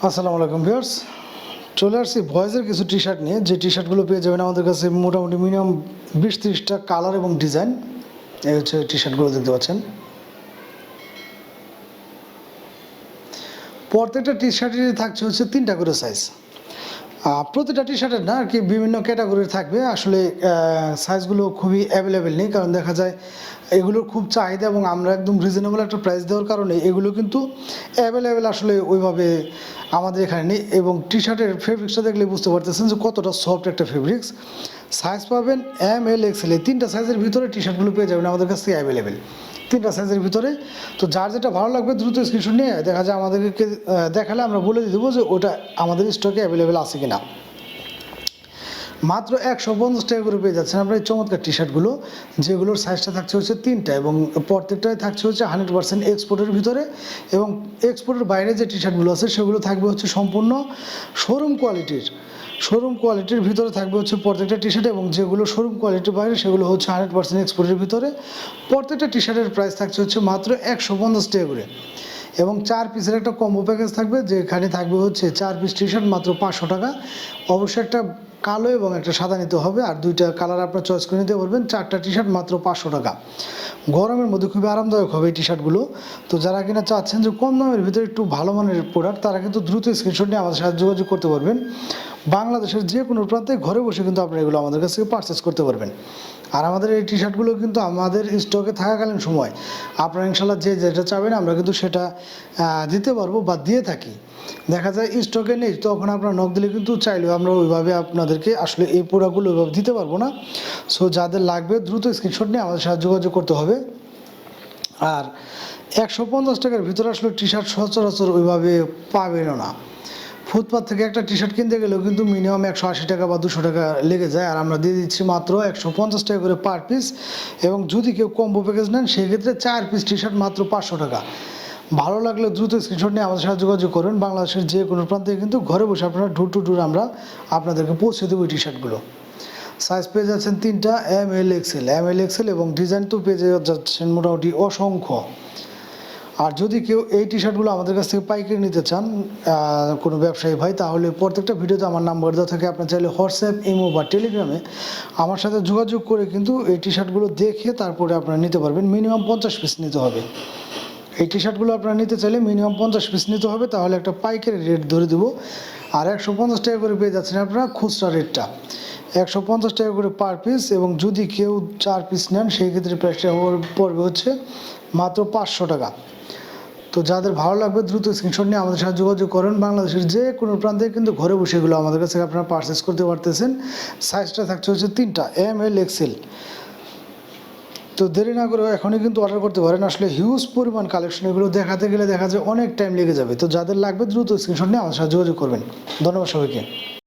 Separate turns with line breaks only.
আসসালামু আলাইকুম ভিউয়ার্স, চলে আসছি বয়েজের কিছু টি শার্ট নিয়ে। যে টি শার্টগুলো পেয়ে যাবেন আমাদের কাছে মোটামুটি মিনিমাম 20-30টা কালার এবং ডিজাইন। এই হচ্ছে টি শার্টগুলো দেখতে পাচ্ছেন। প্রত্যেকটা টি শার্টেরই থাকছে হচ্ছে 3টা করে সাইজ। প্রতিটা টি শার্টের না আর কি বিভিন্ন ক্যাটাগরির থাকবে। আসলে সাইজগুলো খুবই অ্যাভেলেবেল নেই, কারণ দেখা যায় এগুলোর খুব চাহিদা এবং আমরা একদম রিজনেবল একটা প্রাইস দেওয়ার কারণে এগুলো কিন্তু অ্যাভেলেবেল আসলে ওইভাবে আমাদের এখানে নেই। এবং টি শার্টের ফেব্রিক্সটা দেখলে বুঝতে পারতেছেন যে কতটা সফট একটা ফেব্রিক্স। সাইজ পাবেন এম, এল, এক্সেল, এই 3টা সাইজের ভিতরে টি শার্টগুলো পেয়ে যাবেন আমাদের কাছ থেকে অ্যাভেলেবেল। 3টা সাইজের ভিতরে। তো যার যেটা ভালো লাগবে দ্রুত স্ক্রিনশট নিয়ে দেখা যায় আমাদেরকে দেখালে আমরা বলে দিয়ে দেবো যে ওটা আমাদের স্টকে অ্যাভেলেবেল আছে কিনা। মাত্র 150 টাকা করে পেয়ে যাচ্ছেন আপনার এই চমৎকার টি শার্টগুলো, যেগুলোর সাইজটা থাকছে হচ্ছে 3টা এবং প্রত্যেকটাই থাকছে হচ্ছে 100% এক্সপোর্টের ভিতরে। এবং এক্সপোর্টের বাইরে যে টি শার্টগুলো আছে সেগুলো থাকবে হচ্ছে সম্পূর্ণ শোরুম কোয়ালিটির ভিতরে থাকবে হচ্ছে প্রত্যেকটা টি শার্ট। এবং যেগুলো শোরুম কোয়ালিটির বাইরে সেগুলো হচ্ছে 100% এক্সপোর্টের ভিতরে। প্রত্যেকটা টি শার্টের প্রাইস থাকছে হচ্ছে মাত্র 150 টাকা করে। এবং 4 পিসের একটা কম্বো প্যাকেজ থাকবে, যেখানে থাকবে হচ্ছে 4 পিস টি শার্ট মাত্র 500 টাকা। অবশ্যই একটা কালো এবং একটা সাদা নিতে হবে, আর 2টা কালার আপনার চয়েস করে নিতে পারবেন। 4টা টি শার্ট মাত্র 500 টাকা। গরমের মধ্যে খুবই আরামদায়ক হবে এই টি শার্টগুলো। তো যারা কিনা চাচ্ছেন যে কম দামের ভিতরে একটু ভালো মানের প্রোডাক্ট, তারা কিন্তু দ্রুত স্ক্রিনশট নিয়ে আমাদের সাথে যোগাযোগ করতে পারবেন। বাংলাদেশের যে কোনো প্রান্তে ঘরে বসে কিন্তু আপনারা এগুলো আমাদের কাছ থেকে পারচেস করতে পারবেন। আর আমাদের এই টি শার্টগুলো কিন্তু আমাদের স্টকে থাকাকালীন সময় আপনারা ইনশাল্লাহ যে যেটা চাবেন আমরা কিন্তু সেটা দিতে পারবো বা দিয়ে থাকি। দেখা যায় স্টকে নেই, তখন আপনারা নক দিলে কিন্তু চাইলেও আমরা ওইভাবে আপনাদেরকে আসলে এই প্রোডাক্টগুলো ওইভাবে দিতে পারবো না। সো যাদের লাগবে দ্রুত স্ক্রিনশট নিয়ে আমাদের সাথে যোগাযোগ করতে হবে। আর 150 টাকার ভিতরে আসলে টি শার্ট সচরাচর ওইভাবে পাবেনও না। ফুটপাথ থেকে একটা টি শার্ট কিনতে গেলেও কিন্তু মিনিমাম 180 টাকা বা 200 টাকা লেগে যায়, আর আমরা দিয়ে দিচ্ছি মাত্র 150 টাকা করে পার পিস। এবং যদি কেউ কম্বো প্যাকেজ নেন সেক্ষেত্রে 4 পিস টি শার্ট মাত্র 500 টাকা। ভালো লাগলে দ্রুত স্ক্রিনশট নিয়ে আমাদের সাথে যোগাযোগ করুন। বাংলাদেশের যে কোনো প্রান্তে কিন্তু ঘরে বসে আপনারা ডোর টু ডোর আমরা আপনাদেরকে পৌঁছে দেবো এই টি শার্টগুলো। সাইজ পেয়ে যাচ্ছেন 3টা, এম, এল, এক্সেল এবং ডিজাইন তো পেয়ে যাচ্ছেন মোটামুটি অসংখ্য। আর যদি কেউ এই টি শার্টগুলো আমাদের কাছ থেকে পাইকারি নিতে চান কোনো ব্যবসায়ী ভাই, তাহলে প্রত্যেকটা ভিডিওতে আমার নাম্বার দেওয়া থাকে। আপনার চাইলে হোয়াটসঅ্যাপ, ইমো বা টেলিগ্রামে আমার সাথে যোগাযোগ করে কিন্তু এই টি শার্টগুলো দেখে তারপরে আপনারা নিতে পারবেন। মিনিমাম 50 পিস নিতে হবে। এই টি শার্টগুলো আপনারা নিতে চাইলে মিনিমাম 50 পিস নিতে হবে, তাহলে একটা পাইকারি রেট ধরে দেবো। আর 150 টাকা করে পেয়ে যাচ্ছেন আপনারা খুচরা রেটটা, 150 টাকা করে পার পিস। এবং যদি কেউ 4 পিস নেন সেই ক্ষেত্রে প্রাইসটা পড়বে হচ্ছে মাত্র 500 টাকা। তো যাদের ভালো লাগবে দ্রুত স্ক্রিনশট নিয়ে আমাদের সাথে যোগাযোগ করেন। বাংলাদেশের যে কোনো প্রান্তে কিন্তু ঘরে বসে এগুলো আমাদের কাছে আপনারা পারচেস করতে পারতেছেন। সাইজটা থাকছে হচ্ছে 3টা, এম, এল, এক্সেল। তো দেরি না করে এখনই কিন্তু অর্ডার করতে পারেন। আসলে হিউজ পরিমাণ কালেকশন, এগুলো দেখাতে গেলে দেখা যায় অনেক টাইম লেগে যাবে। তো যাদের লাগবে দ্রুত স্ক্রিনশট নিয়ে আমাদের সাথে যোগাযোগ করবেন। ধন্যবাদ সবাইকে।